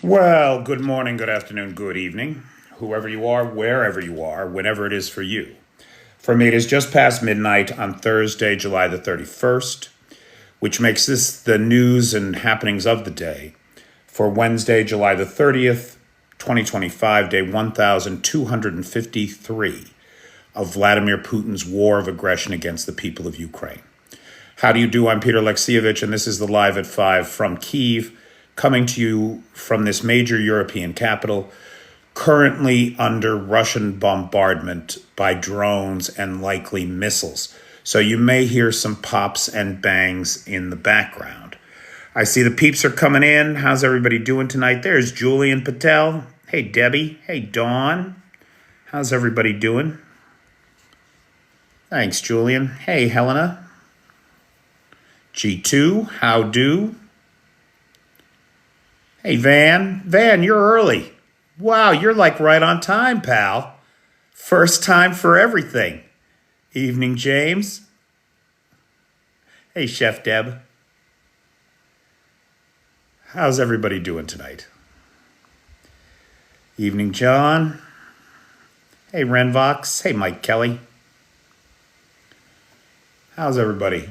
Well, good morning, good afternoon, good evening, whoever you are, wherever you are, whenever it is for you. For me, it is just past midnight on Thursday, July the 31st, which makes this the news and happenings of the day for Wednesday, July the 30th, 2025, day 1253 of Vladimir Putin's war of aggression against the people of Ukraine. How do you do? I'm Peter Alexievich, and this is the Live at 5 from Kyiv, coming to you from this major European capital, currently under Russian bombardment by drones and likely missiles. So you may hear some pops and bangs in the background. I see the peeps are coming in. How's everybody doing tonight? There's Julian Patel. Hey, Debbie. Hey, Dawn. How's everybody doing? Thanks, Julian. Hey, Helena. G2, how do? Hey, Van. Van, you're early. Wow, you're like right on time, pal. First time for everything. Evening, James. Hey, Chef Deb. How's everybody doing tonight? Evening, John. Hey, Renvox. Hey, Mike Kelly. How's everybody?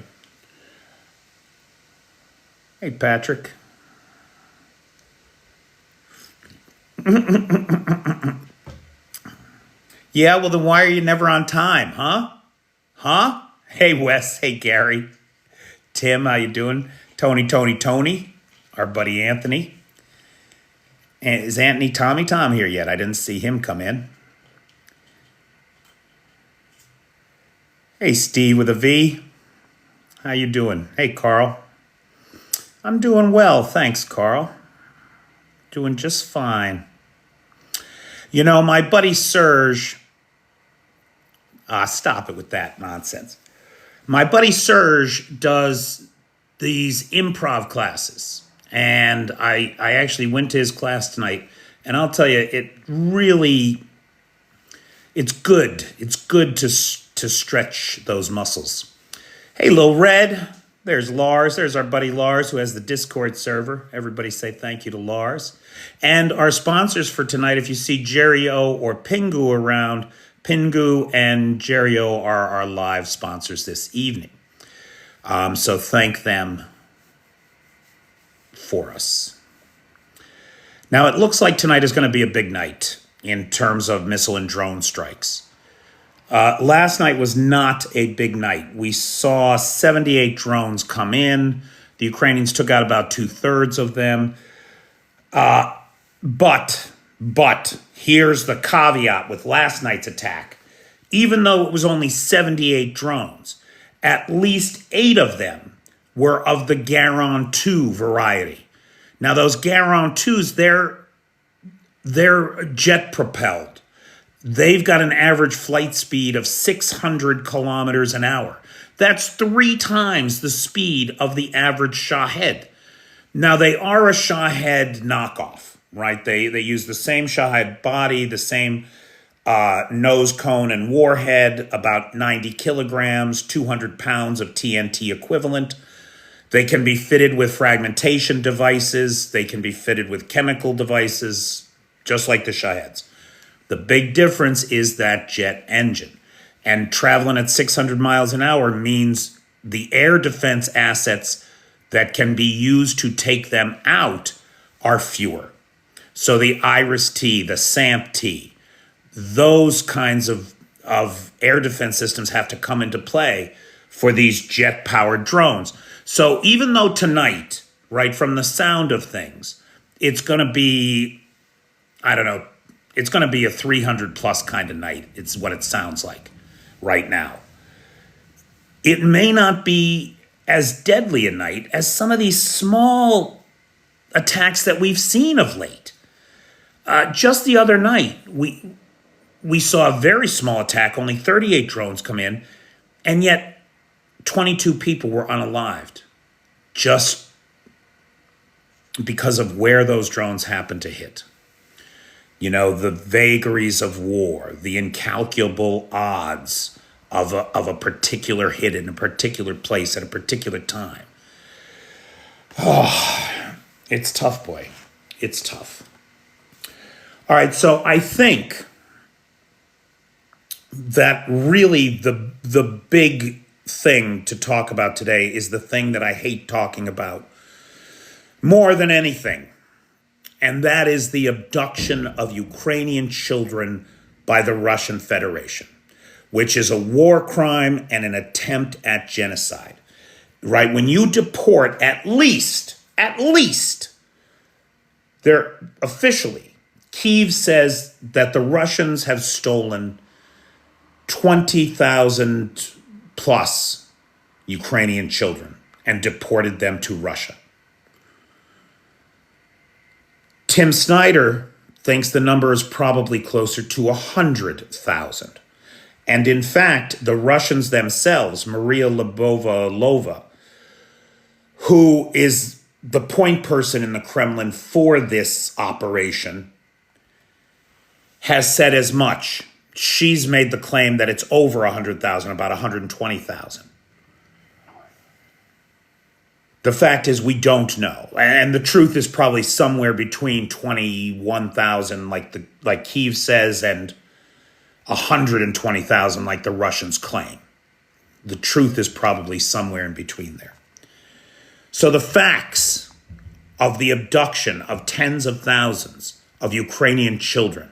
Hey, Patrick. Yeah, well, then why are you never on time, huh? Huh? Hey, Wes. Hey, Gary. Tim, how you doing? Tony. Our buddy Anthony. And is Anthony Tommy Tom here yet? I didn't see him come in. Hey, Steve with a V. How you doing? Hey, Carl. I'm doing well, thanks, Carl. Doing just fine. You know, my buddy Serge, stop it with that nonsense. My buddy Serge does these improv classes, and I actually went to his class tonight, and I'll tell you, it's good. It's good to stretch those muscles. Hey, Lil Red. There's Lars. There's our buddy Lars, who has the Discord server. Everybody say thank you to Lars. And our sponsors for tonight, if you see Jerry O or Pingu around, Pingu and Jerry O are our live sponsors this evening. So thank them for us. Now, it looks like tonight is going to be a big night in terms of missile and drone strikes. Last night was not a big night. We saw 78 drones come in. The Ukrainians took out about 2/3 of them. But here's the caveat with last night's attack. Even though it was only 78 drones, at least 8 of them were of the Garon 2 variety. Now, those Garon 2s, they're jet propelled. They've got an average flight speed of 600 kilometers an hour. That's 3 times the speed of the average Shahed. Now, they are a Shahed knockoff, right? They use the same Shahed body, the same nose cone and warhead, about 90 kilograms, 200 pounds of TNT equivalent. They can be fitted with fragmentation devices. They can be fitted with chemical devices, just like the Shaheds. The big difference is that jet engine. And traveling at 600 miles an hour means the air defense assets that can be used to take them out are fewer. So the IRIS-T, the SAMP-T, those kinds of air defense systems have to come into play for these jet-powered drones. So even though tonight, right, from the sound of things, it's going to be, it's going to be a 300 plus kind of night. It's what it sounds like right now. It may not be as deadly a night as some of these small attacks that we've seen of late. Just the other night, we saw a very small attack, only 38 drones come in, and yet 22 people were unalived just because of where those drones happened to hit. You know, the vagaries of war, the incalculable odds of a particular hit in a particular place at a particular time. Oh, it's tough, boy. It's tough. All right, so I think that really the big thing to talk about today is the thing that I hate talking about more than anything, and that is the abduction of Ukrainian children by the Russian Federation, which is a war crime and an attempt at genocide. Right? When you deport at least, they're officially, Kyiv says that the Russians have stolen 20,000 plus Ukrainian children and deported them to Russia. Tim Snyder thinks the number is probably closer to 100,000. And in fact, the Russians themselves, Maria Lvova, who is the point person in the Kremlin for this operation, has said as much. She's made the claim that it's over 100,000, about 120,000. The fact is we don't know. And the truth is probably somewhere between 21,000, like Kyiv says, and 120,000 like the Russians claim. The truth is probably somewhere in between there. So the facts of the abduction of tens of thousands of Ukrainian children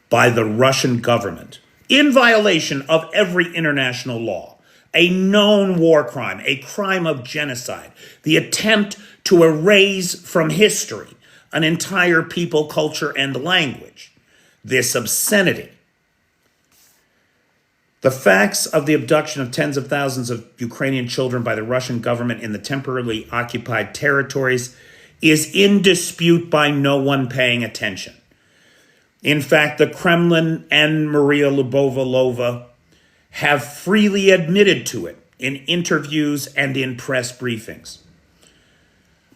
by the Russian government, in violation of every international law, a known war crime, a crime of genocide, the attempt to erase from history an entire people, culture, and language, this obscenity. The facts of the abduction of tens of thousands of Ukrainian children by the Russian government in the temporarily occupied territories is in dispute by no one paying attention. In fact, the Kremlin and Maria Lvova have freely admitted to it in interviews and in press briefings.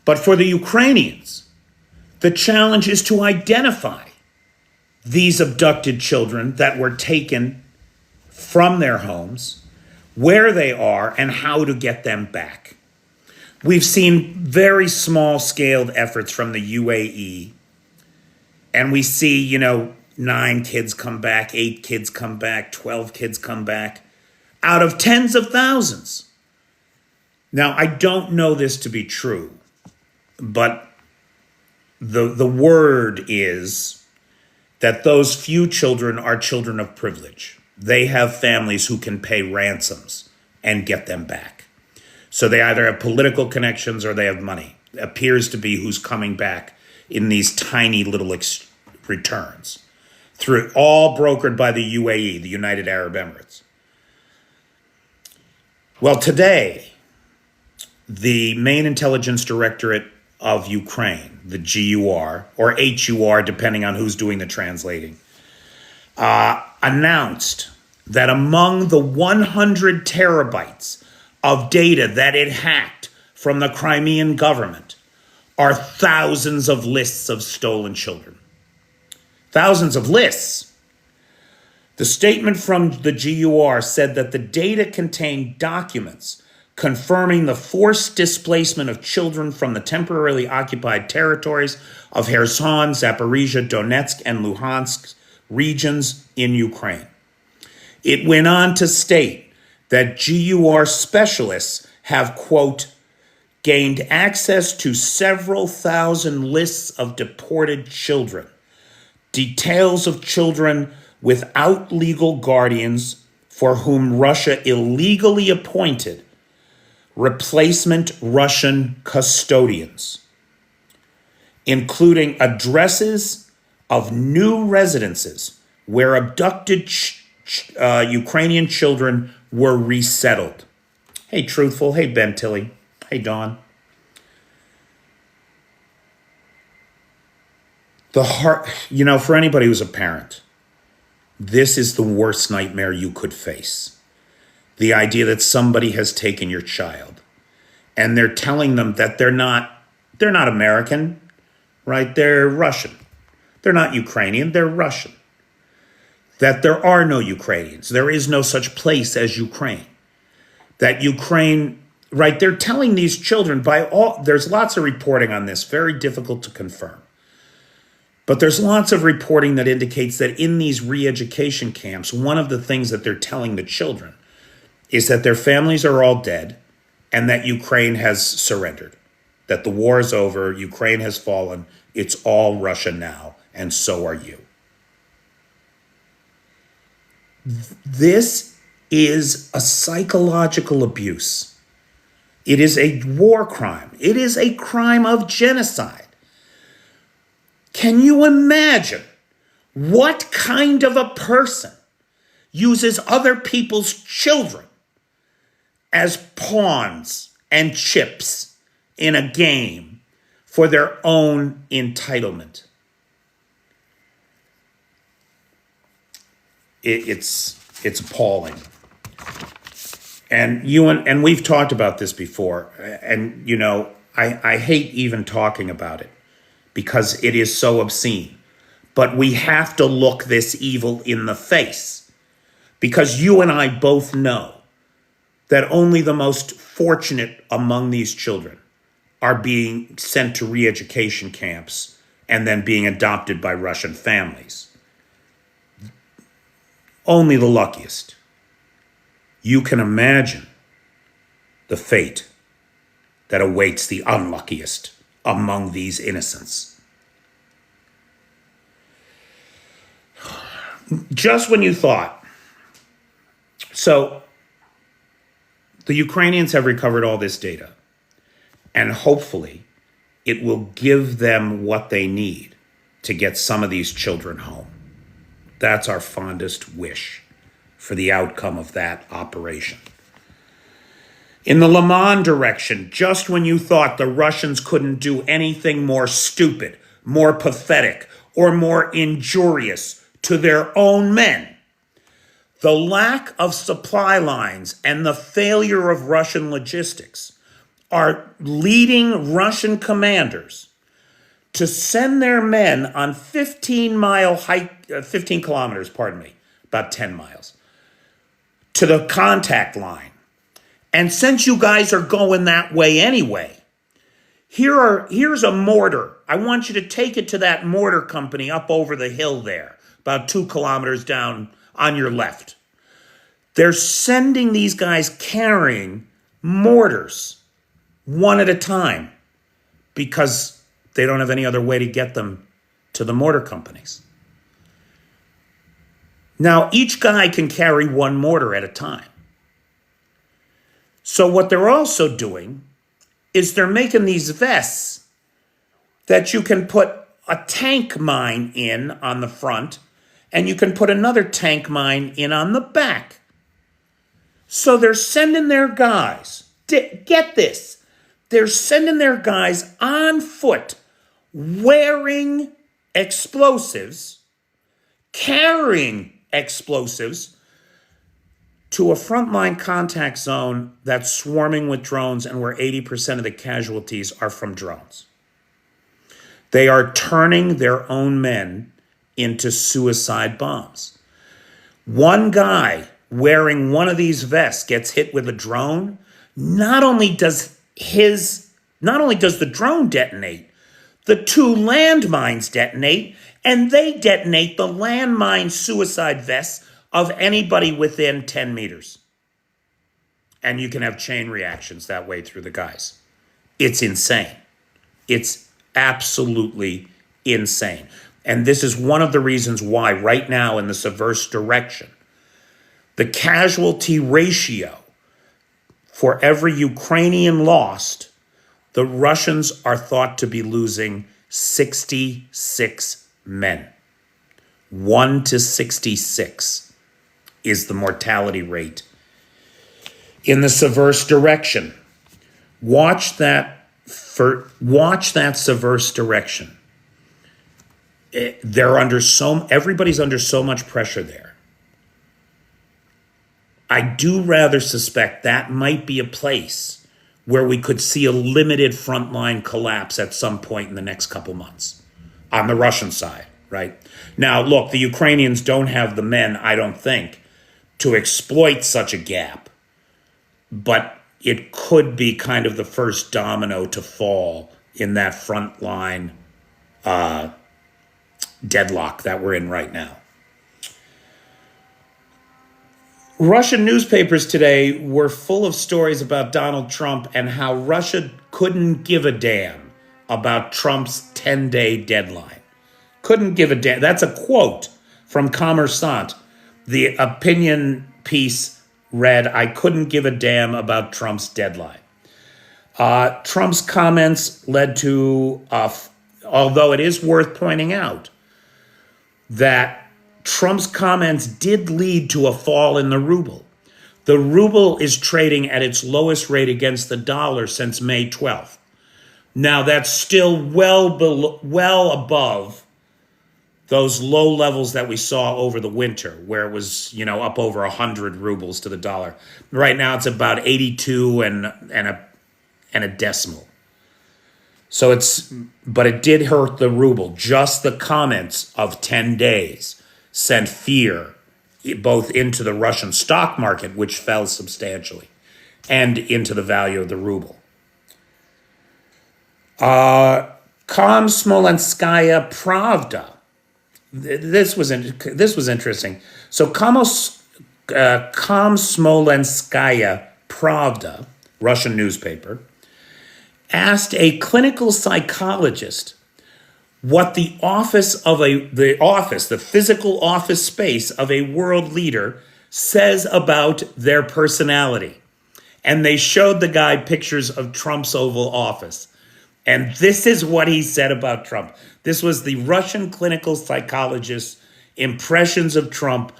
But for the Ukrainians, the challenge is to identify these abducted children that were taken from their homes, where they are, and how to get them back. We've seen very small-scaled efforts from the UAE, and we see, 9 kids come back, 8 kids come back, 12 kids come back, out of tens of thousands. Now, I don't know this to be true, but the word is that those few children are children of privilege. They have families who can pay ransoms and get them back. So they either have political connections or they have money. It appears to be who's coming back in these tiny little returns, through all brokered by the UAE, the United Arab Emirates. Well, today, the main intelligence directorate of Ukraine, the GUR, or HUR, depending on who's doing the translating, announced that among the 100 terabytes of data that it hacked from the Crimean government are thousands of lists of stolen children. Thousands of lists. The statement from the GUR said that the data contained documents confirming the forced displacement of children from the temporarily occupied territories of Kherson, Zaporizhia, Donetsk, and Luhansk regions in Ukraine. It went on to state that GUR specialists have, quote, gained access to several thousand lists of deported children, details of children without legal guardians for whom Russia illegally appointed replacement Russian custodians, including addresses of new residences where abducted Ukrainian children were resettled. Hey, Truthful. Hey, Ben Tilley. Hey, Dawn. The heart, for anybody who's a parent, this is the worst nightmare you could face. The idea that somebody has taken your child and they're telling them that they're not American, right? They're Russian. They're not Ukrainian, they're Russian. That there are no Ukrainians. There is no such place as Ukraine. That Ukraine, right? They're telling these children there's lots of reporting on this, very difficult to confirm. But there's lots of reporting that indicates that in these re-education camps, one of the things that they're telling the children is that their families are all dead and that Ukraine has surrendered, that the war is over, Ukraine has fallen, it's all Russia now, and so are you. This is a psychological abuse. It is a war crime. It is a crime of genocide. Can you imagine what kind of a person uses other people's children as pawns and chips in a game for their own entitlement? It's appalling. And we've talked about this before, and I hate even talking about it because it is so obscene. But we have to look this evil in the face, because you and I both know that only the most fortunate among these children are being sent to re-education camps and then being adopted by Russian families. Only the luckiest. You can imagine the fate that awaits the unluckiest among these innocents. Just when you thought, so the Ukrainians have recovered all this data, and hopefully it will give them what they need to get some of these children home. That's our fondest wish for the outcome of that operation. In the Le Mans direction, just when you thought the Russians couldn't do anything more stupid, more pathetic, or more injurious to their own men, the lack of supply lines and the failure of Russian logistics are leading Russian commanders to send their men on 15 kilometers, about 10 miles, to the contact line. And since you guys are going that way anyway, here's a mortar. I want you to take it to that mortar company up over the hill there, about 2 kilometers down on your left. They're sending these guys carrying mortars one at a time because they don't have any other way to get them to the mortar companies. Now, each guy can carry one mortar at a time. So what they're also doing is they're making these vests that you can put a tank mine in on the front, and you can put another tank mine in on the back. So they're sending their guys, get this, they're sending their guys on foot, wearing explosives, carrying explosives to a frontline contact zone that's swarming with drones and where 80% of the casualties are from drones. They are turning their own men into suicide bombs. One guy wearing one of these vests gets hit with a drone. Not only does the drone detonate, the 2 landmines detonate, and they detonate the landmine suicide vests of anybody within 10 meters. And you can have chain reactions that way through the guys. It's insane. It's absolutely insane. And this is one of the reasons why right now in the subverse direction, the casualty ratio for every Ukrainian lost, the Russians are thought to be losing 66 men. 1 to 66 is the mortality rate. In the subverse direction, watch that subverse direction. Everybody's under so much pressure there. I do rather suspect that might be a place where we could see a limited frontline collapse at some point in the next couple months on the Russian side, right? Now, look, the Ukrainians don't have the men, I don't think, to exploit such a gap, but it could be kind of the first domino to fall in that frontline deadlock that we're in right now. Russian newspapers today were full of stories about Donald Trump and how Russia couldn't give a damn about Trump's 10-day deadline. Couldn't give a damn. That's a quote from Kommersant. The opinion piece read, "I couldn't give a damn about Trump's deadline." Trump's comments led to, although it is worth pointing out that Trump's comments did lead to a fall in the ruble. The ruble is trading at its lowest rate against the dollar since May 12th. Now, that's still well above those low levels that we saw over the winter, where it was, up over 100 rubles to the dollar. Right now, it's about 82 and a decimal. So but it did hurt the ruble. Just the comments of 10 days sent fear both into the Russian stock market, which fell substantially, and into the value of the ruble. Komsomolskaya Pravda. This was interesting. So Komsomolskaya Pravda, Russian newspaper, asked a clinical psychologist what the physical office space of a world leader says about their personality. And they showed the guy pictures of Trump's Oval Office. And this is what he said about Trump. This was the Russian clinical psychologist's impressions of Trump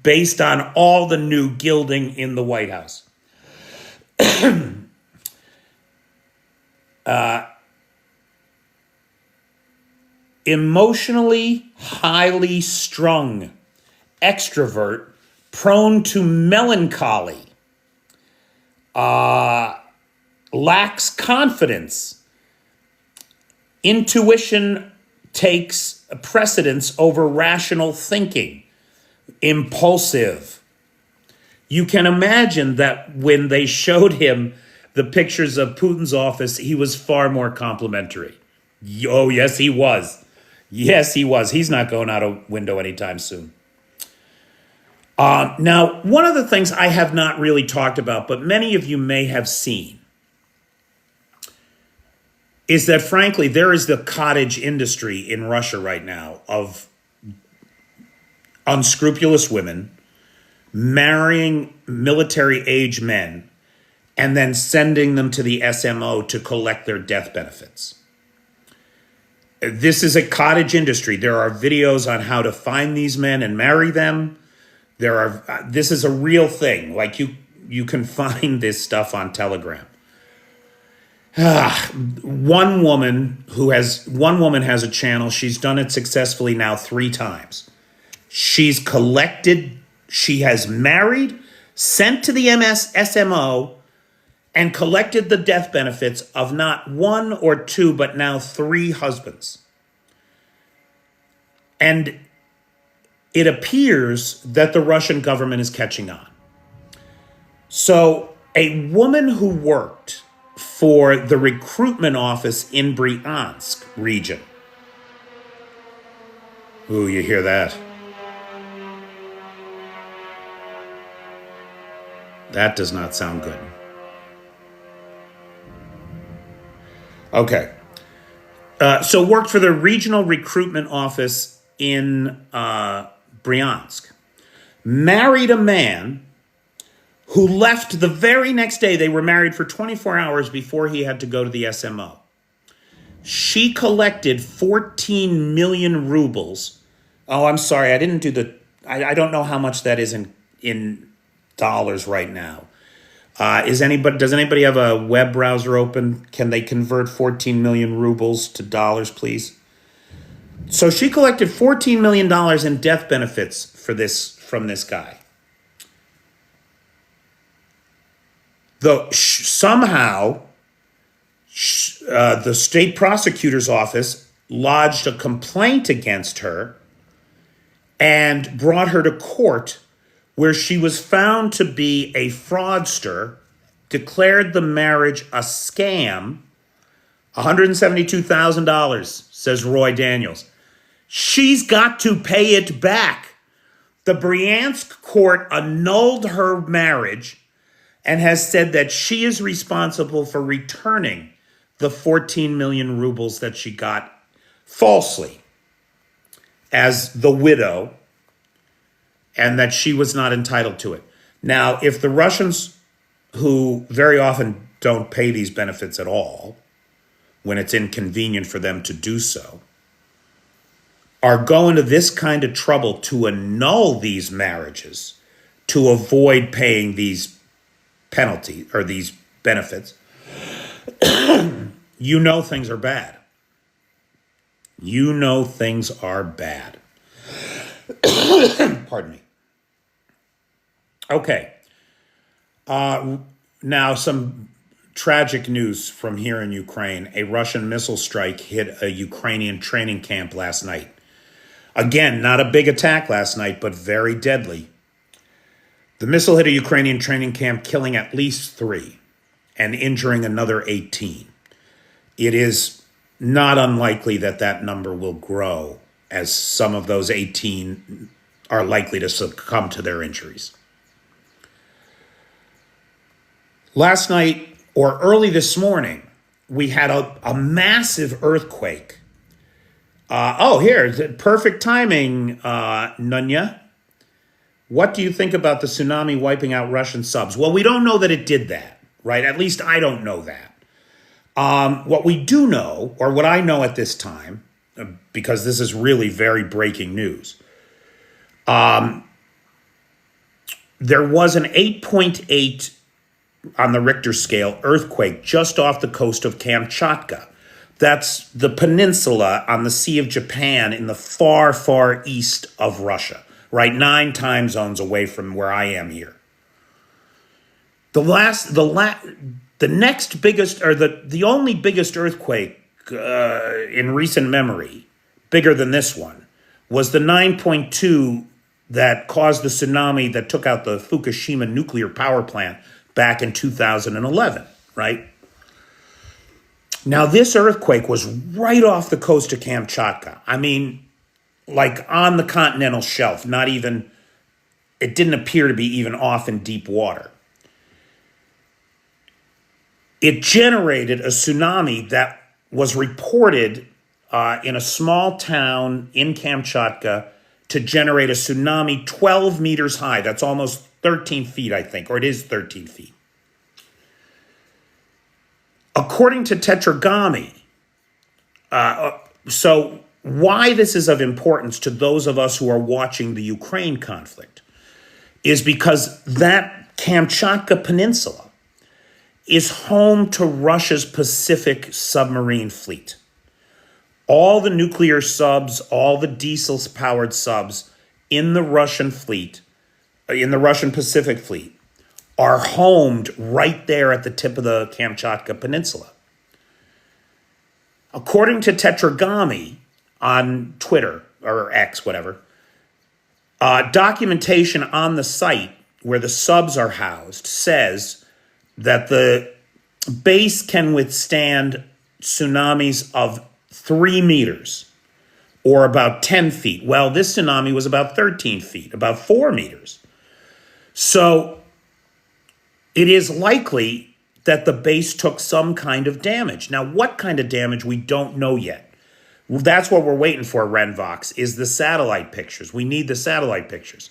based on all the new gilding in the White House. Emotionally highly strung, extrovert, prone to melancholy, lacks confidence, intuition takes precedence over rational thinking, impulsive. You can imagine that when they showed him the pictures of Putin's office, he was far more complimentary. Oh, yes, he was. Yes, he was. He's not going out a window anytime soon. Now, one of the things I have not really talked about, but many of you may have seen, is that, frankly, there is the cottage industry in Russia right now of unscrupulous women marrying military-age men and then sending them to the SMO to collect their death benefits. This is a cottage industry. There are videos on how to find these men and marry them. This is a real thing. Like you can find this stuff on Telegram. One woman has a channel. She's done it successfully now 3 times. She has married, sent to the SMO, and collected the death benefits of not 1 or 2, but now 3 husbands. And it appears that the Russian government is catching on. So a woman who worked for the recruitment office in Bryansk region. Ooh, you hear that? That does not sound good. Okay. So worked for the regional recruitment office in Bryansk. Married a man who left the very next day. They were married for 24 hours before he had to go to the SMO. She collected 14 million rubles. Oh, I'm sorry. I didn't do I don't know how much that is in dollars right now. Does anybody have a web browser open? Can they convert 14 million rubles to dollars, please? So she collected $14 million in death benefits from this guy. Though somehow the state prosecutor's office lodged a complaint against her and brought her to court, where she was found to be a fraudster, declared the marriage a scam. $172,000, says Roy Daniels. She's got to pay it back. The Bryansk court annulled her marriage and has said that she is responsible for returning the 14 million rubles that she got falsely as the widow, and that she was not entitled to it. Now, if the Russians, who very often don't pay these benefits at all when it's inconvenient for them to do so, are going to this kind of trouble to annul these marriages to avoid paying these penalties or these benefits, you know things are bad. You know things are bad. Pardon me. Okay. Now some tragic news from here in Ukraine. A Russian missile strike hit a Ukrainian training camp last night. Again, not a big attack last night, but very deadly. The missile hit a Ukrainian training camp, killing at least 3 and injuring another 18. It is not unlikely that that number will grow as some of those 18 are likely to succumb to their injuries. Last night, or early this morning, we had a massive earthquake. Here, perfect timing, Nunya. What do you think about the tsunami wiping out Russian subs? Well, we don't know that it did that, right? At least I don't know that. What we do know, or what I know at this time, because this is really very breaking news, there was an 8.8 on the Richter scale earthquake just off the coast of Kamchatka. That's the peninsula on the Sea of Japan in the far, far east of Russia, right? 9 time zones away from where I am here. The next biggest, or the only biggest earthquake in recent memory, bigger than this one, was the 9.2 that caused the tsunami that took out the Fukushima nuclear power plant back in 2011, right? Now, this earthquake was right off the coast of Kamchatka. I mean, like on the continental shelf, not even, it didn't appear to be even off in deep water. It generated a tsunami that was reported in a small town in Kamchatka to generate a tsunami 12 meters high. That's almost 13 feet, I think, or it is 13 feet. According to Tetragami, so why this is of importance to those of us who are watching the Ukraine conflict is because that Kamchatka Peninsula is home to Russia's Pacific submarine fleet. All the nuclear subs, all the diesel-powered subs in the Russian fleet, in the Russian Pacific fleet, are homed right there at the tip of the Kamchatka Peninsula. According to Tetragami on Twitter, or X, whatever, documentation on the site where the subs are housed says that the base can withstand tsunamis of 3 meters, or about 10 feet. Well, this tsunami was about 13 feet, about 4 meters. So it is likely that the base took some kind of damage. Now, what kind of damage, we don't know yet. That's what we're waiting for, Renvox, is the satellite pictures. We need the satellite pictures.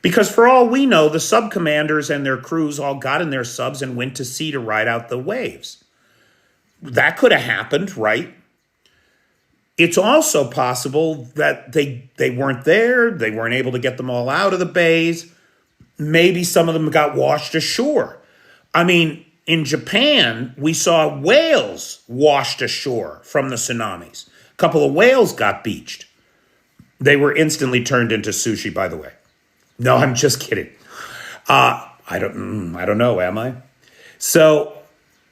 Because for all we know, the sub commanders and their crews all got in their subs and went to sea to ride out the waves. That could have happened, right? It's also possible that they weren't there. They weren't able to get them all out of the bays. Maybe some of them got washed ashore. I mean, in Japan, we saw whales washed ashore from the tsunamis. A couple of whales got beached. They were instantly turned into sushi, by the way. No, I'm just kidding. I don't know, am I? So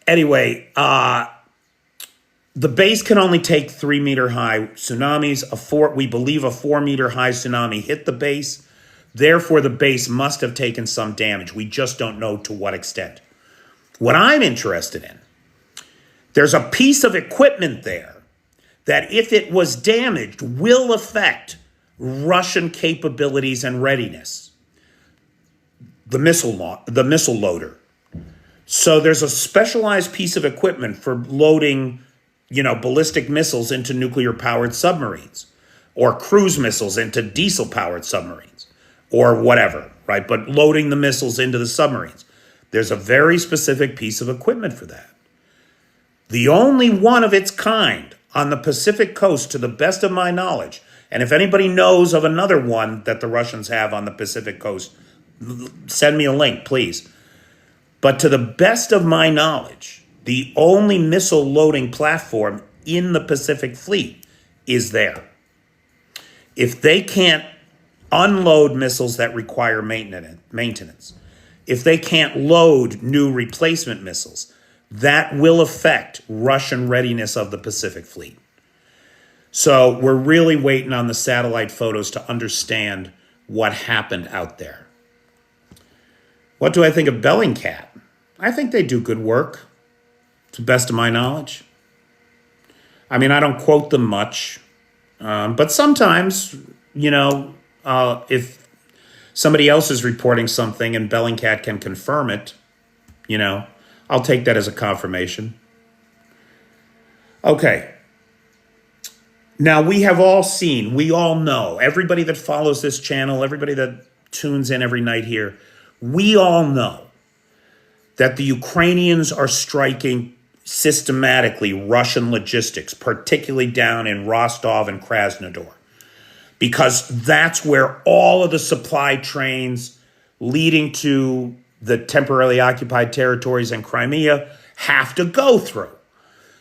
anyway, the base can only take 3 meter high tsunamis. We believe a 4 meter high tsunami hit the base. Therefore, the base must have taken some damage. We just don't know to what extent. What I'm interested in, there's a piece of equipment there that if it was damaged will affect Russian capabilities and readiness. The missile loader. So there's a specialized piece of equipment for loading, ballistic missiles into nuclear-powered submarines, or cruise missiles into diesel-powered submarines, or whatever, right? But loading the missiles into the submarines. There's a very specific piece of equipment for that. The only one of its kind on the Pacific coast, to the best of my knowledge, and if anybody knows of another one that the Russians have on the Pacific coast, send me a link, please. But to the best of my knowledge, the only missile loading platform in the Pacific Fleet is there. If they can't unload missiles that require maintenance, if they can't load new replacement missiles, that will affect Russian readiness of the Pacific Fleet. So we're really waiting on the satellite photos to understand what happened out there. What do I think of Bellingcat? I think they do good work, to the best of my knowledge. I mean, I don't quote them much, but sometimes, if somebody else is reporting something and Bellingcat can confirm it, I'll take that as a confirmation. Okay. Now, we all know, everybody that follows this channel, everybody that tunes in every night here, we all know that the Ukrainians are striking systematically Russian logistics, particularly down in Rostov and Krasnodar, because that's where all of the supply trains leading to the temporarily occupied territories in Crimea have to go through.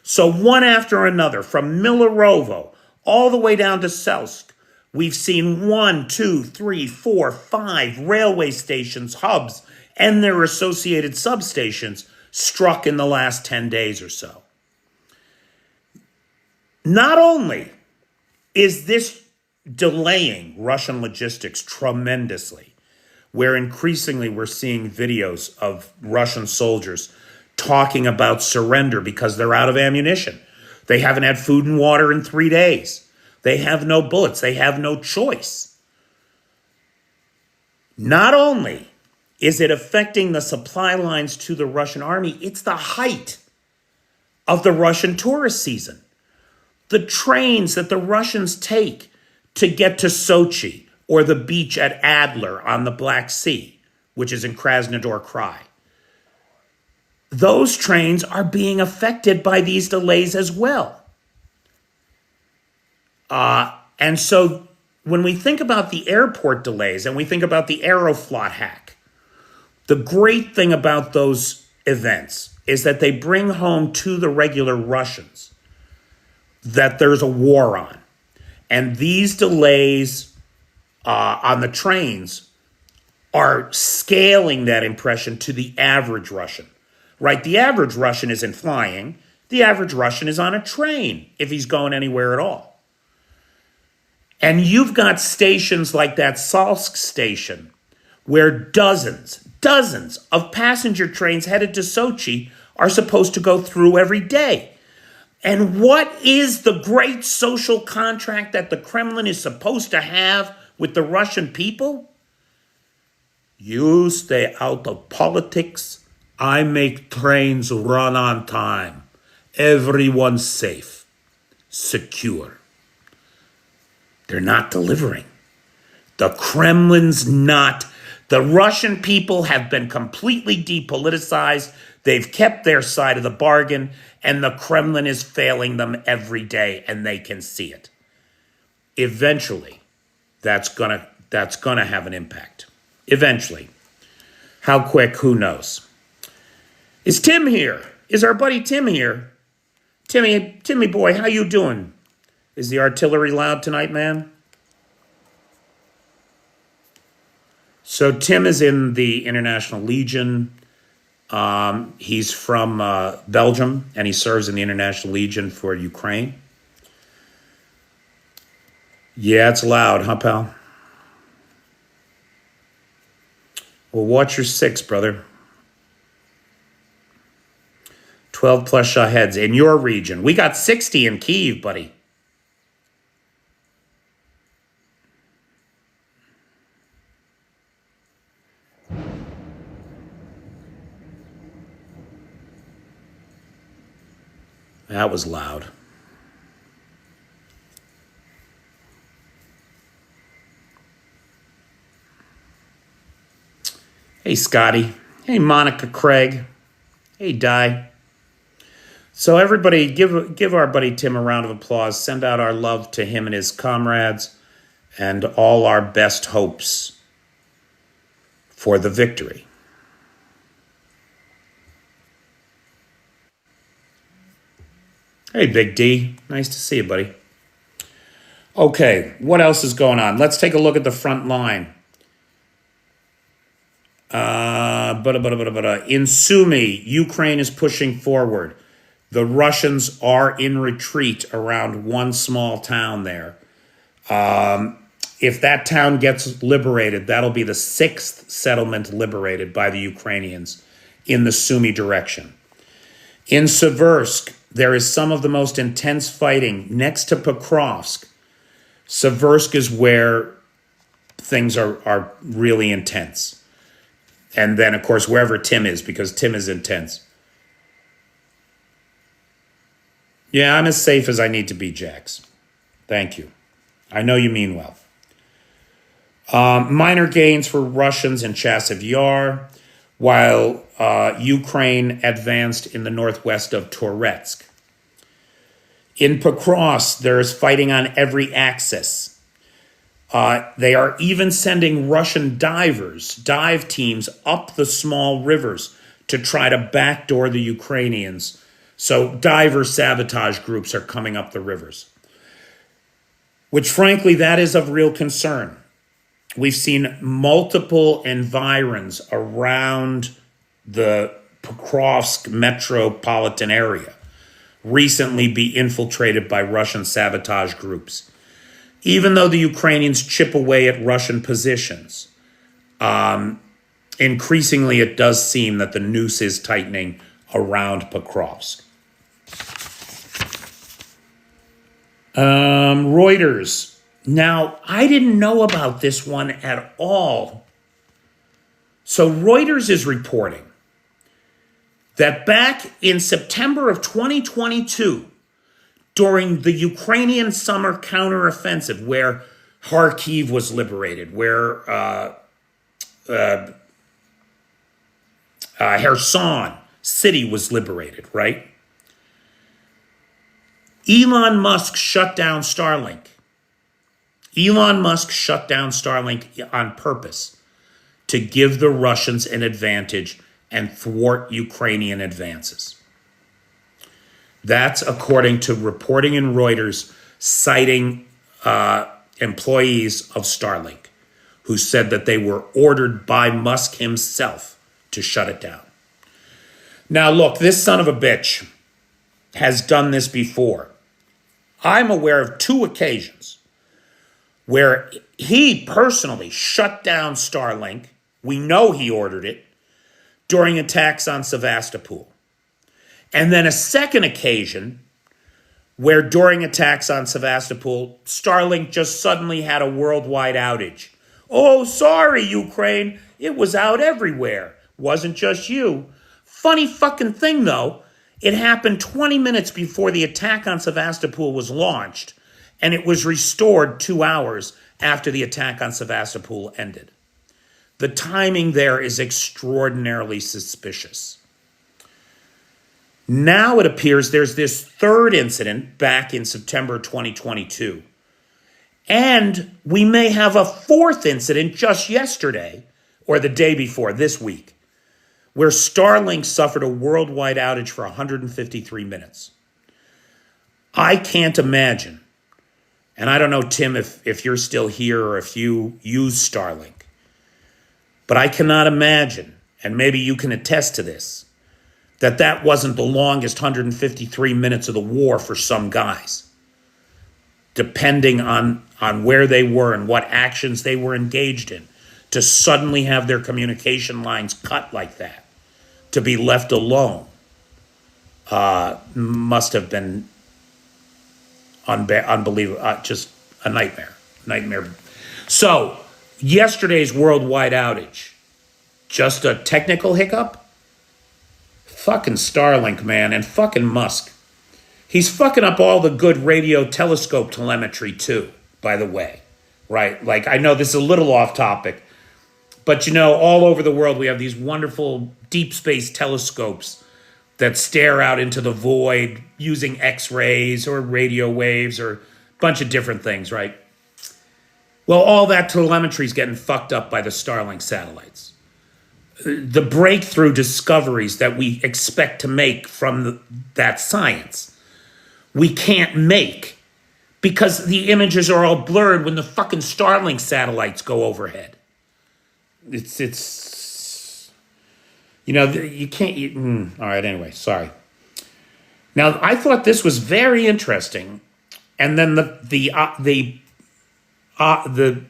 So one after another, from Milarovo all the way down to Selsk, we've seen 1, 2, 3, 4, 5 railway stations, hubs, and their associated substations struck in the last 10 days or so. Not only is this delaying Russian logistics tremendously, where increasingly we're seeing videos of Russian soldiers talking about surrender because they're out of ammunition. They haven't had food and water in 3 days. They have no bullets. They have no choice. Not only is it affecting the supply lines to the Russian army, it's the height of the Russian tourist season. The trains that the Russians take to get to Sochi or the beach at Adler on the Black Sea, which is in Krasnodar Krai. Those trains are being affected by these delays as well. And so when we think about the airport delays and we think about the Aeroflot hack, the great thing about those events is that they bring home to the regular Russians that there's a war on. And these delays on the trains are scaling that impression to the average Russian, right? The average Russian isn't flying. The average Russian is on a train if he's going anywhere at all. And you've got stations like that Salsk station where dozens of passenger trains headed to Sochi are supposed to go through every day. And what is the great social contract that the Kremlin is supposed to have with the Russian people? You stay out of politics. I make trains run on time. Everyone's safe, secure. They're not delivering. The Kremlin's not. The Russian people have been completely depoliticized. They've kept their side of the bargain, and the Kremlin is failing them every day, and they can see it. Eventually, that's gonna have an impact. Eventually. How quick, who knows? Is Tim here? Is our buddy Tim here? Timmy boy, how you doing? Is the artillery loud tonight, man? So Tim is in the International Legion. He's from Belgium, and he serves in the International Legion for Ukraine. Yeah, it's loud, huh, pal? Well, watch your 6, brother. 12 plus Shaheeds in your region. We got 60 in Kyiv, buddy. That was loud. Hey, Scotty. Hey, Monica Craig. Hey, Di. So everybody, give our buddy Tim a round of applause. Send out our love to him and his comrades, and all our best hopes for the victory. Hey, Big D. Nice to see you, buddy. Okay, what else is going on? Let's take a look at the front line. In Sumy, Ukraine is pushing forward. The Russians are in retreat around one small town there. If that town gets liberated, that'll be the 6th settlement liberated by the Ukrainians in the Sumy direction. In Seversk, there is some of the most intense fighting next to Pokrovsk. Seversk is where things are really intense. And then, of course, wherever Tim is, because Tim is intense. Yeah, I'm as safe as I need to be, Jax. Thank you. I know you mean well. Minor gains for Russians in Chasiv Yar, while Ukraine advanced in the northwest of Toretsk. In Pokrovsk, there is fighting on every axis. They are even sending Russian dive teams up the small rivers to try to backdoor the Ukrainians. So diver sabotage groups are coming up the rivers, which frankly, that is of real concern. We've seen multiple environs around the Pokrovsk metropolitan area recently be infiltrated by Russian sabotage groups. Even though the Ukrainians chip away at Russian positions, increasingly it does seem that the noose is tightening around Pokrovsk. Reuters. Now, I didn't know about this one at all. So Reuters is reporting that back in September of 2022, during the Ukrainian summer counteroffensive, where Kyiv was liberated, where Kherson city was liberated, right? Elon Musk shut down Starlink. Elon Musk shut down Starlink on purpose to give the Russians an advantage and thwart Ukrainian advances. That's according to reporting in Reuters, citing employees of Starlink, who said that they were ordered by Musk himself to shut it down. Now, look, this son of a bitch has done this before. I'm aware of 2 occasions where he personally shut down Starlink. We know he ordered it during attacks on Sevastopol. And then a second occasion where during attacks on Sevastopol, Starlink just suddenly had a worldwide outage. Oh, sorry, Ukraine. It was out everywhere. Wasn't just you. Funny fucking thing, though. It happened 20 minutes before the attack on Sevastopol was launched, and it was restored 2 hours after the attack on Sevastopol ended. The timing there is extraordinarily suspicious. Now it appears there's this third incident back in September 2022. And we may have a fourth incident just yesterday, or the day before, this week, where Starlink suffered a worldwide outage for 153 minutes. I can't imagine, and I don't know, Tim, if you're still here or if you use Starlink, but I cannot imagine, and maybe you can attest to this, that wasn't the longest 153 minutes of the war for some guys, depending on where they were and what actions they were engaged in, to suddenly have their communication lines cut like that, to be left alone, must have been unbelievable, just a nightmare. So, yesterday's worldwide outage, just a technical hiccup? Fucking Starlink, man, and fucking Musk. He's fucking up all the good radio telescope telemetry too, by the way, right? Like, I know this is a little off topic, but all over the world we have these wonderful deep space telescopes that stare out into the void using X-rays or radio waves or a bunch of different things, right? Well, all that telemetry is getting fucked up by the Starlink satellites. The breakthrough discoveries that we expect to make from that science, we can't make because the images are all blurred when the fucking Starlink satellites go overhead. It's you can't. All right, anyway, sorry. Now, I thought this was very interesting, and then the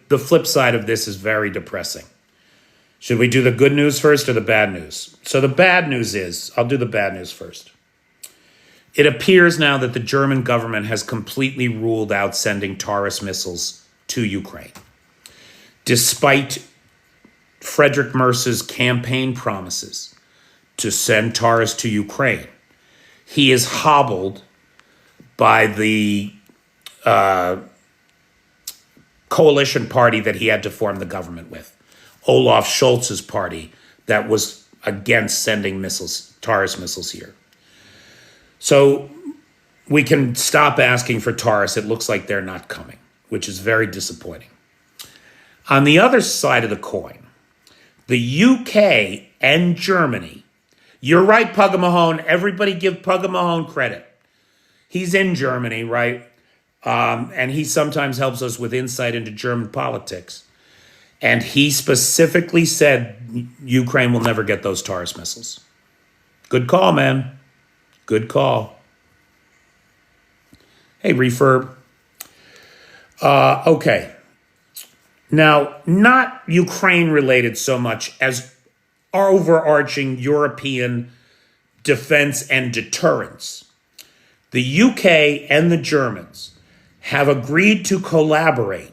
flip side of this is very depressing. Should we do the good news first or the bad news? So the bad news is, I'll do the bad news first. It appears now that the German government has completely ruled out sending Taurus missiles to Ukraine. Despite Frederick Merce's campaign promises to send Taurus to Ukraine, he is hobbled by the coalition party that he had to form the government with, Olaf Scholz's party that was against sending Taurus missiles here. So we can stop asking for Taurus. It looks like they're not coming, which is very disappointing. On the other side of the coin, the UK and Germany, you're right, Pugga Mahone. Everybody give Pugga Mahone credit. He's in Germany, right? And he sometimes helps us with insight into German politics. And he specifically said Ukraine will never get those Taurus missiles. Good call, man. Good call. Hey, Refurb. Okay. Now, not Ukraine related so much as overarching European defense and deterrence. The UK and the Germans have agreed to collaborate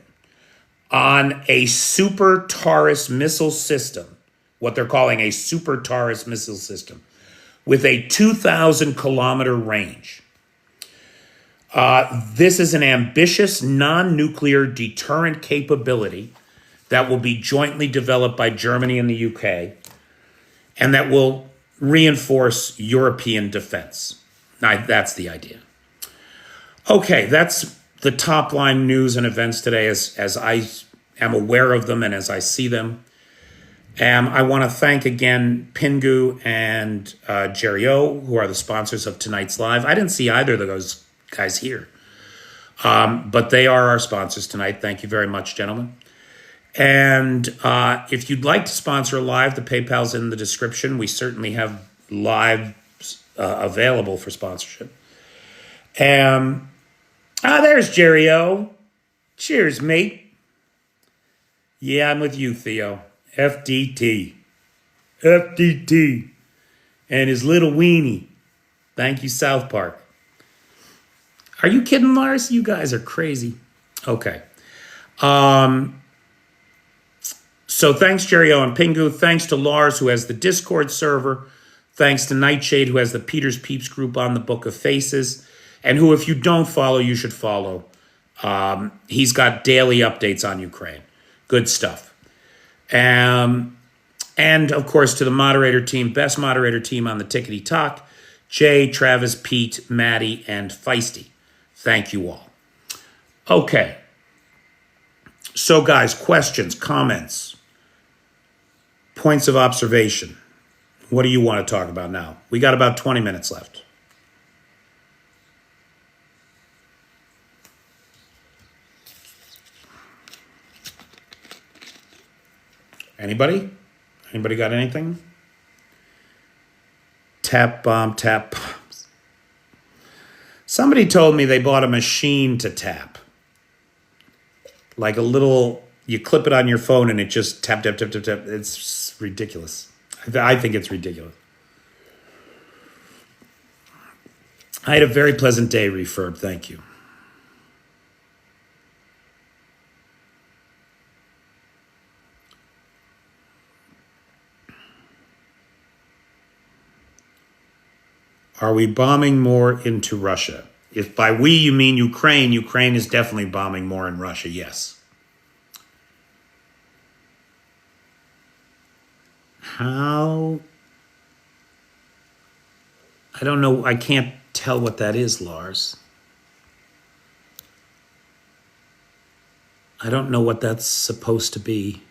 on a super Taurus missile system, what they're calling a super Taurus missile system, with a 2,000-kilometer range. This is an ambitious non-nuclear deterrent capability that will be jointly developed by Germany and the UK, and that will reinforce European defense. That's the idea. Okay, that's the top line news and events today as I am aware of them and as I see them. I want to thank again Pingu and Jerry O, who are the sponsors of tonight's live. I didn't see either of those guys here, but they are our sponsors tonight. Thank you very much, gentlemen. And if you'd like to sponsor a live, the PayPal's in the description. We certainly have lives available for sponsorship. There's Jerry O. Cheers, mate. Yeah, I'm with you, Theo. FDT. FDT. And his little weenie. Thank you, South Park. Are you kidding, Lars? You guys are crazy. Okay. So thanks, Jerry O and Pingu. Thanks to Lars, who has the Discord server. Thanks to Nightshade, who has the Peter's Peeps group on the Book of Faces. And who, if you don't follow, you should follow. He's got daily updates on Ukraine. Good stuff. And, of course, to the moderator team, best moderator team on the Tickety Talk, Jay, Travis, Pete, Maddie, and Feisty. Thank you all. Okay. So, guys, questions, comments, points of observation. What do you want to talk about now? We got about 20 minutes left. Anybody? Anybody got anything? Tap bomb, tap bombs. Somebody told me they bought a machine to tap. Like a little, you clip it on your phone and it just tap, tap, tap, tap, tap. It's ridiculous. I think it's ridiculous. I had a very pleasant day, Refurb. Thank you. Are we bombing more into Russia? If by we you mean Ukraine, Ukraine is definitely bombing more in Russia, yes. How? I don't know. I can't tell what that is, Lars. I don't know what that's supposed to be.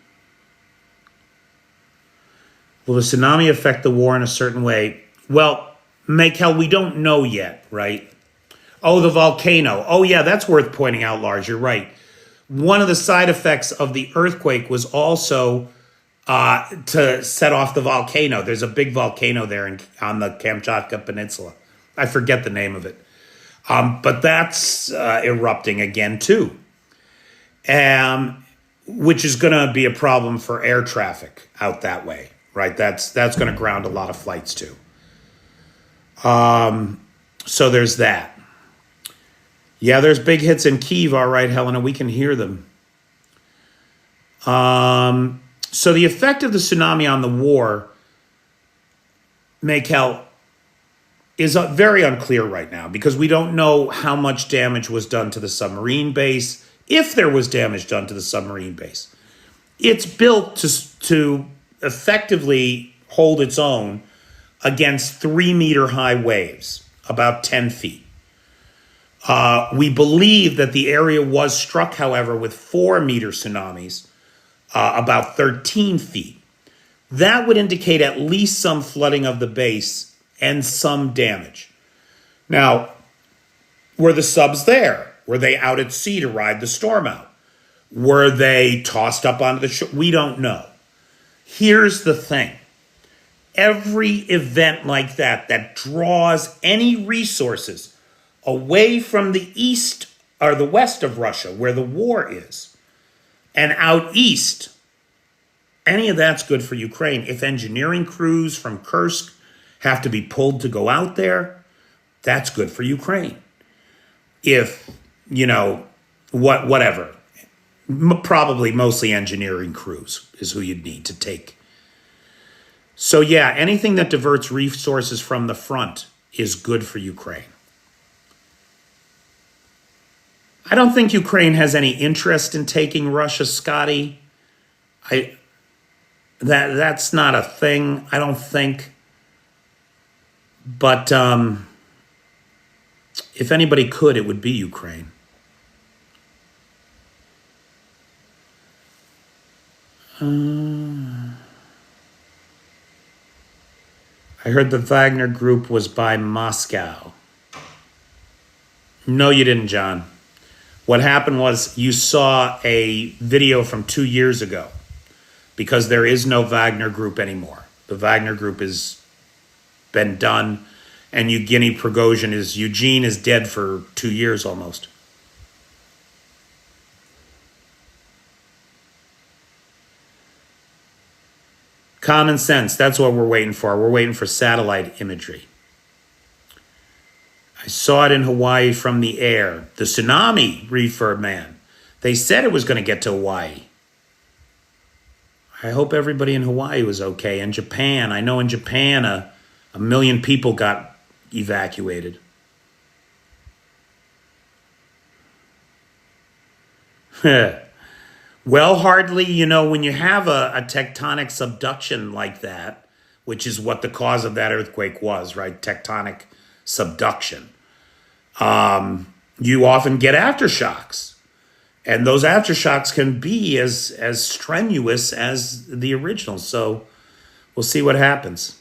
Will the tsunami affect the war in a certain way? Well, Michael, we don't know yet, right? Oh, the volcano. Oh, yeah, that's worth pointing out, Lars. You're right. One of the side effects of the earthquake was also to set off the volcano. There's a big volcano there on the Kamchatka Peninsula. I forget the name of it. But that's erupting again, too. Which is going to be a problem for air traffic out that way, right? That's going to ground a lot of flights, too. So there's that. Yeah, there's big hits in Kyiv, all right, Helena. We can hear them. So the effect of the tsunami on the war, Michael, is very unclear right now because we don't know how much damage was done to the submarine base, if there was damage done to the submarine base. It's built to effectively hold its own against 3-meter high waves, about 10 feet. We believe that the area was struck, however, with 4-meter tsunamis, about 13 feet. That would indicate at least some flooding of the base and some damage. Now, were the subs there? Were they out at sea to ride the storm out? Were they tossed up onto the shore? We don't know. Here's the thing. Every event like that draws any resources away from the east or the west of Russia, where the war is, and out east, any of that's good for Ukraine. If engineering crews from Kursk have to be pulled to go out there, that's good for Ukraine. If, whatever, probably mostly engineering crews is who you'd need to take. So yeah, anything that diverts resources from the front is good for Ukraine. I don't think Ukraine has any interest in taking Russia, Scotty. That's not a thing, I don't think. But if anybody could, it would be Ukraine. I heard the Wagner Group was by Moscow. No, you didn't, John. What happened was you saw a video from 2 years ago because there is no Wagner Group anymore. The Wagner Group has been done, and Eugene is dead for 2 years almost. Common sense, that's what we're waiting for. We're waiting for satellite imagery. I saw it in Hawaii from the air. The tsunami, reefer man. They said it was going to get to Hawaii. I hope everybody in Hawaii was okay. And Japan, I know in Japan a million people got evacuated. Well, hardly, when you have a tectonic subduction like that, which is what the cause of that earthquake was, right? Tectonic subduction. You often get aftershocks. And those aftershocks can be as strenuous as the original. So we'll see what happens.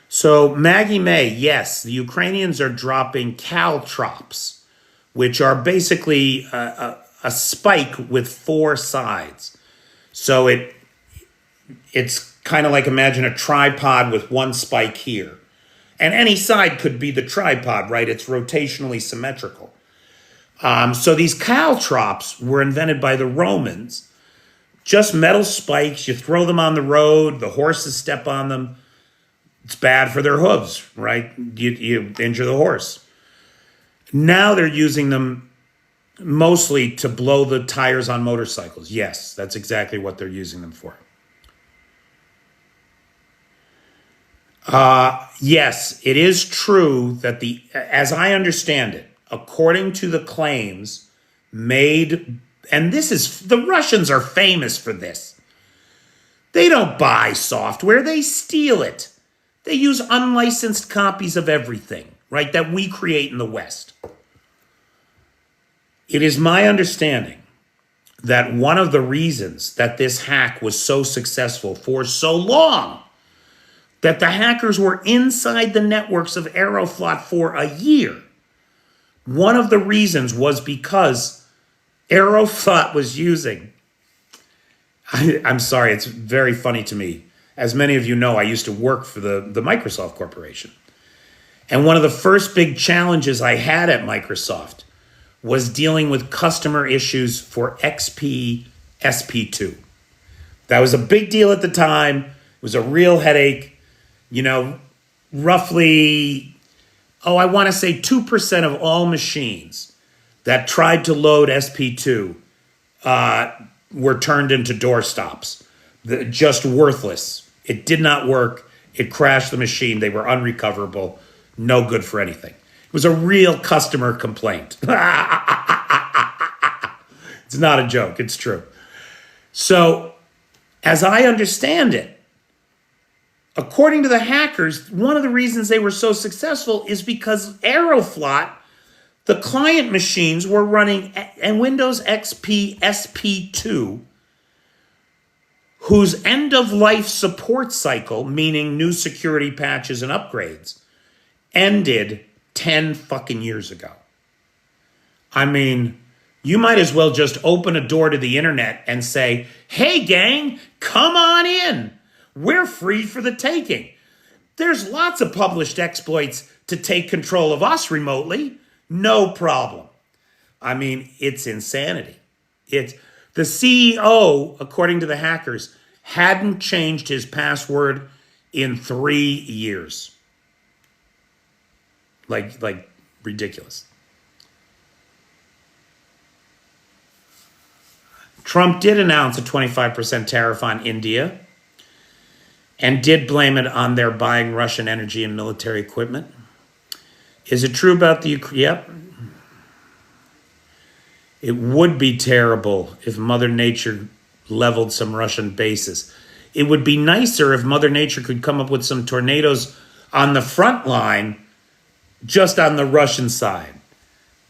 So Maggie May, yes, the Ukrainians are dropping caltrops, which are basically a spike with 4 sides. So it's kind of like, imagine a tripod with 1 spike here. And any side could be the tripod, right? It's rotationally symmetrical. So these caltrops were invented by the Romans. Just metal spikes, you throw them on the road, the horses step on them. It's bad for their hooves, right? You injure the horse. Now they're using them mostly to blow the tires on motorcycles. Yes, that's exactly what they're using them for. Yes, it is true that as I understand it, according to the claims made, and the Russians are famous for this. They don't buy software, they steal it. They use unlicensed copies of everything, right, that we create in the West. It is my understanding that one of the reasons that this hack was so successful for so long, that the hackers were inside the networks of Aeroflot for a year, one of the reasons was because Aeroflot was using, I'm sorry, it's very funny to me. As many of you know, I used to work for the Microsoft Corporation. And one of the first big challenges I had at Microsoft was dealing with customer issues for XP SP2. That was a big deal at the time. It was a real headache. Roughly, I want to say 2% of all machines that tried to load SP2 were turned into doorstops. Just worthless. It did not work. It crashed the machine. They were unrecoverable. No good for anything. It was a real customer complaint. It's not a joke. It's true. So, as I understand it, according to the hackers, one of the reasons they were so successful is because Aeroflot, the client machines, were running and Windows XP SP2, whose end-of-life support cycle, meaning new security patches and upgrades, ended 10 fucking years ago. I mean, you might as well just open a door to the internet and say, hey, gang, come on in. We're free for the taking. There's lots of published exploits to take control of us remotely. No problem. I mean, it's insanity. The CEO, according to the hackers, hadn't changed his password in 3 years. Like ridiculous. Trump did announce a 25% tariff on India and did blame it on their buying Russian energy and military equipment. Is it true about the Ukraine? Yep. It would be terrible if Mother Nature leveled some Russian bases. It would be nicer if Mother Nature could come up with some tornadoes on the front line, just on the Russian side.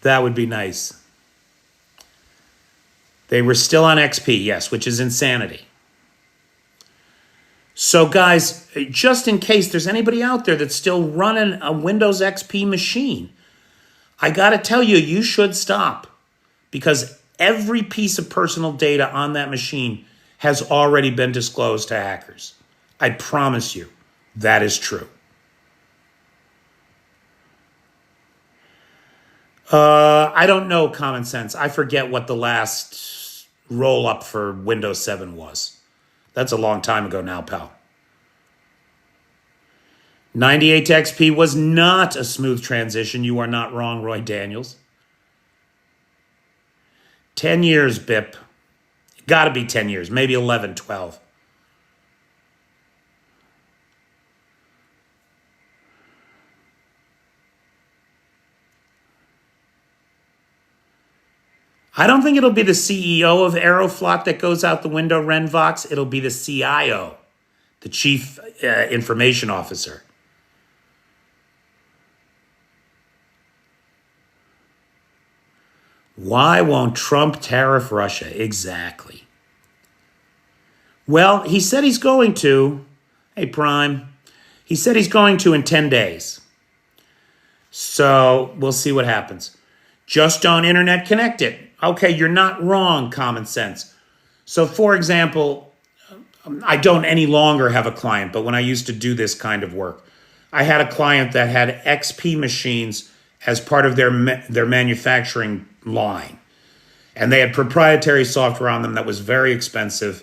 That would be nice. They were still on XP, yes, which is insanity. So guys, just in case there's anybody out there that's still running a Windows XP machine, I gotta tell you, you should stop. Because every piece of personal data on that machine has already been disclosed to hackers. I promise you, that is true. I don't know common sense. I forget what the last roll-up for Windows 7 was. That's a long time ago now, pal. 98 to XP was not a smooth transition. You are not wrong, Roy Daniels. 10 years, Bip. Got to be 10 years, maybe 11, 12. I don't think it'll be the CEO of Aeroflot that goes out the window, Ren Vox. It'll be the CIO, the Chief Information Officer. Why won't Trump tariff Russia? Exactly. Well, he said he's going to. Hey, Prime. He said he's going to in 10 days. So we'll see what happens. Just don't internet connect it. Okay, you're not wrong, common sense. So, for example, I don't any longer have a client, but when I used to do this kind of work, I had a client that had XP machines as part of their manufacturing line. And they had proprietary software on them that was very expensive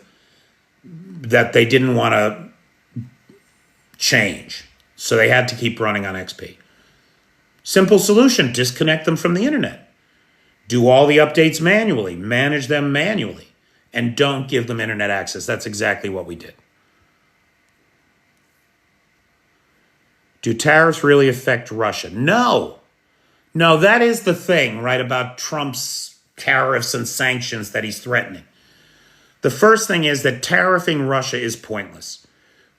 that they didn't want to change. So they had to keep running on XP. Simple solution, disconnect them from the internet. Do all the updates manually, manage them manually, and don't give them internet access. That's exactly what we did. Do tariffs really affect Russia? No. No, that is the thing, right, about Trump's tariffs and sanctions that he's threatening. The first thing is that tariffing Russia is pointless.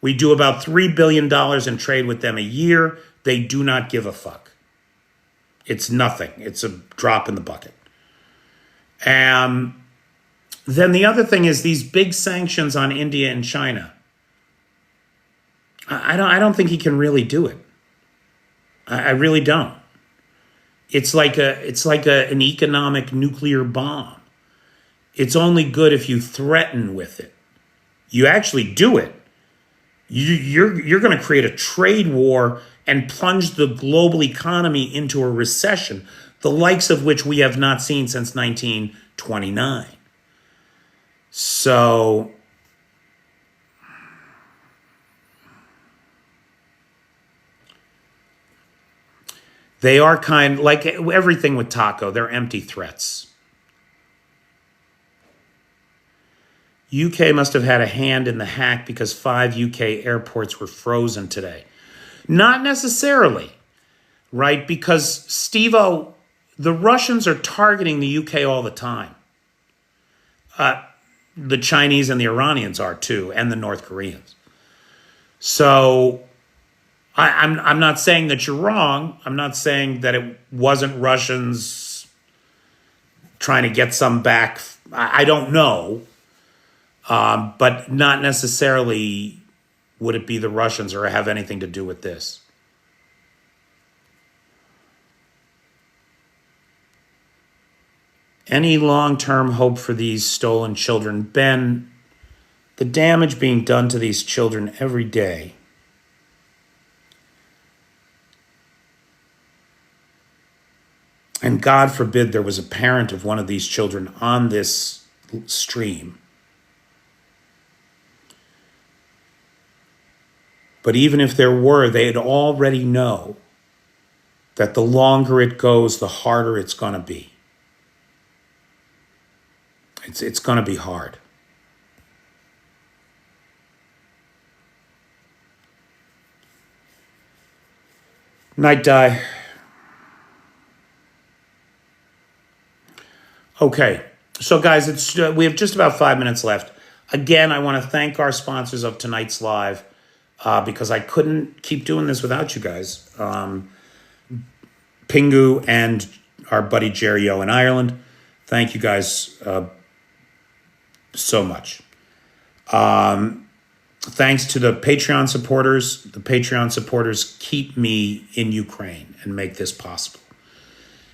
We do about $3 billion in trade with them a year. They do not give a fuck. It's nothing. It's a drop in the bucket. Then the other thing is these big sanctions on India and China. I don't think he can really do it. I really don't. It's like an economic nuclear bomb. It's only good if you threaten with it. You actually do it. You're going to create a trade war and plunge the global economy into a recession, the likes of which we have not seen since 1929. So they are kind like everything with Taco, they're empty threats. UK must have had a hand in the hack because 5 UK airports were frozen today. Not necessarily, right? Because, Steve-O, the Russians are targeting the UK all the time. The Chinese and the Iranians are too, and the North Koreans. So I'm not saying that you're wrong. I'm not saying that it wasn't Russians trying to get some back. I don't know. But not necessarily would it be the Russians or have anything to do with this. Any long-term hope for these stolen children? Ben, the damage being done to these children every day. And God forbid there was a parent of one of these children on this stream. But even if there were, they'd already know that the longer it goes, the harder it's going to be. It's going to be hard. Night die. Okay, so guys, we have just about 5 minutes left. Again, I want to thank our sponsors of tonight's live. Because I couldn't keep doing this without you guys. Pingu and our buddy Jerry O in Ireland. Thank you guys so much. Thanks to the Patreon supporters. The Patreon supporters keep me in Ukraine and make this possible.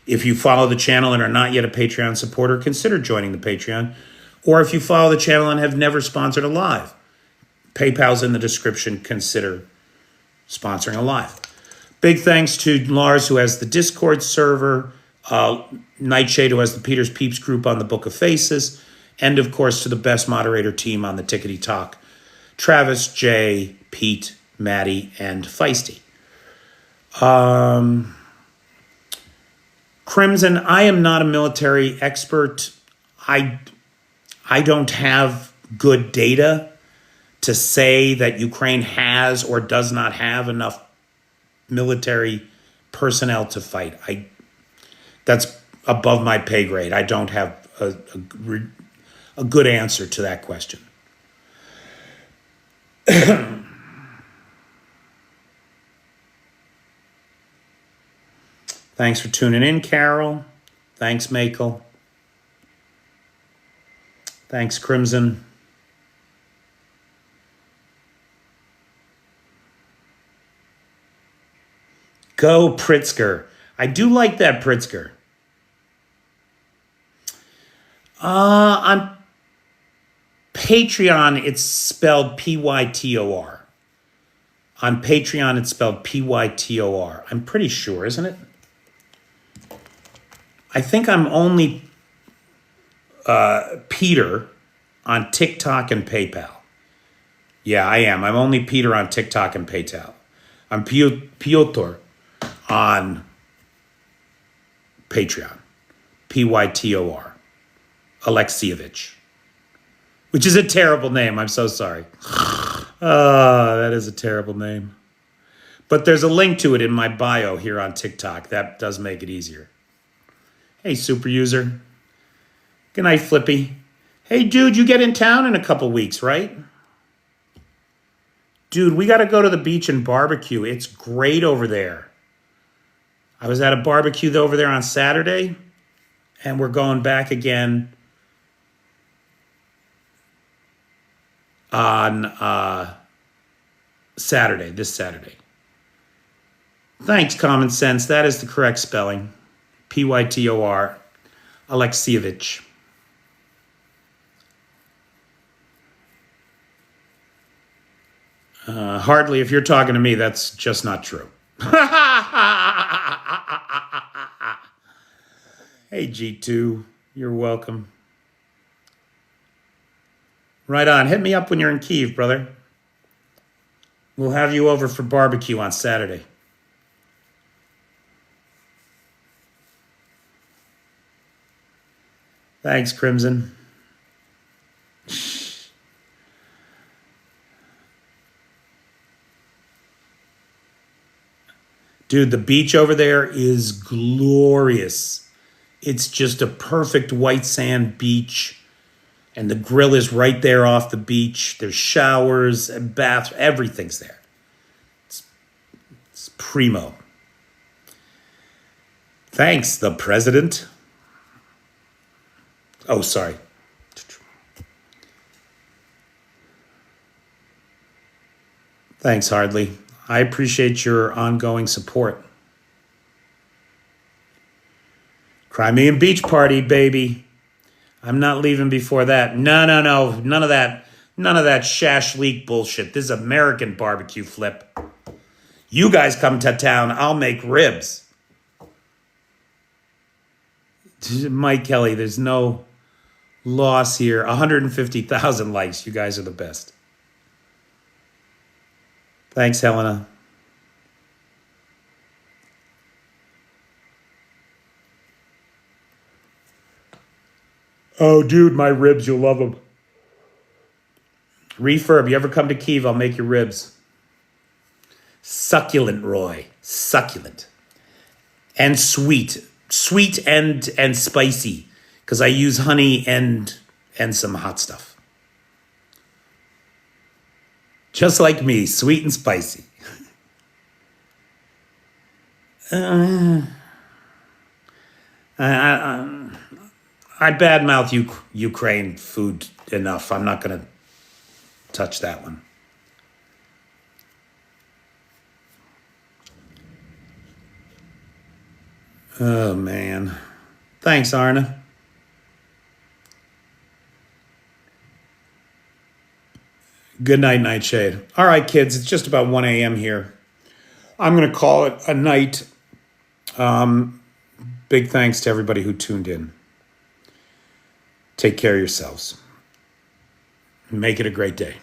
If you follow the channel and are not yet a Patreon supporter, consider joining the Patreon. Or if you follow the channel and have never sponsored a live, PayPal's in the description. Consider sponsoring a live. Big thanks to Lars, who has the Discord server, Nightshade, who has the Peter's Peeps group on the Book of Faces, and of course to the best moderator team on the Tickety Talk, Travis, Jay, Pete, Maddie, and Feisty. Crimson, I am not a military expert. I don't have good data to say that Ukraine has or does not have enough military personnel to fight. That's above my pay grade. I don't have a good answer to that question. Thanks for tuning in, Carol. Thanks, Makel. Thanks, Crimson. Go Pritzker. I do like that Pritzker. On Patreon, it's spelled P-Y-T-O-R. On Patreon, it's spelled P-Y-T-O-R. I'm pretty sure, isn't it? I think I'm only Peter on TikTok and PayPal. Yeah, I am. I'm only Peter on TikTok and PayPal. I'm Piotr on Patreon. P-Y-T-O-R. Alexievich. Which is a terrible name. I'm so sorry. Oh, that is a terrible name. But there's a link to it in my bio here on TikTok. That does make it easier. Hey, super user. Good night, Flippy. Hey, dude, you get in town in a couple weeks, right? Dude, we got to go to the beach and barbecue. It's great over there. I was at a barbecue over there on Saturday, and we're going back again on Saturday, this Saturday. Thanks, Common Sense. That is the correct spelling. Pytor, Alexievich. Hardly, if you're talking to me, that's just not true. Hey, G2, you're welcome. Right on. Hit me up when you're in Kyiv, brother. We'll have you over for barbecue on Saturday. Thanks, Crimson. Dude, the beach over there is glorious. It's just a perfect white sand beach. And the grill is right there off the beach. There's showers and baths. Everything's there. It's primo. Thanks, the president. Oh, sorry. Thanks, Hardly. I appreciate your ongoing support. Crimean Beach Party, baby. I'm not leaving before that. No. None of that shashlik bullshit. This is American barbecue, Flip. You guys come to town, I'll make ribs. Mike Kelly, there's no loss here. 150,000 likes. You guys are the best. Thanks, Helena. Oh, dude, my ribs, you'll love them. Refurb, you ever come to Kyiv, I'll make your ribs. Succulent, Roy. Succulent. And sweet. Sweet and spicy. Because I use honey and some hot stuff. Just like me, sweet and spicy. I badmouth Ukraine food enough. I'm not going to touch that one. Oh, man. Thanks, Arna. Good night, Nightshade. All right, kids, it's just about 1 a.m. here. I'm going to call it a night. Big thanks to everybody who tuned in. Take care of yourselves. Make it a great day.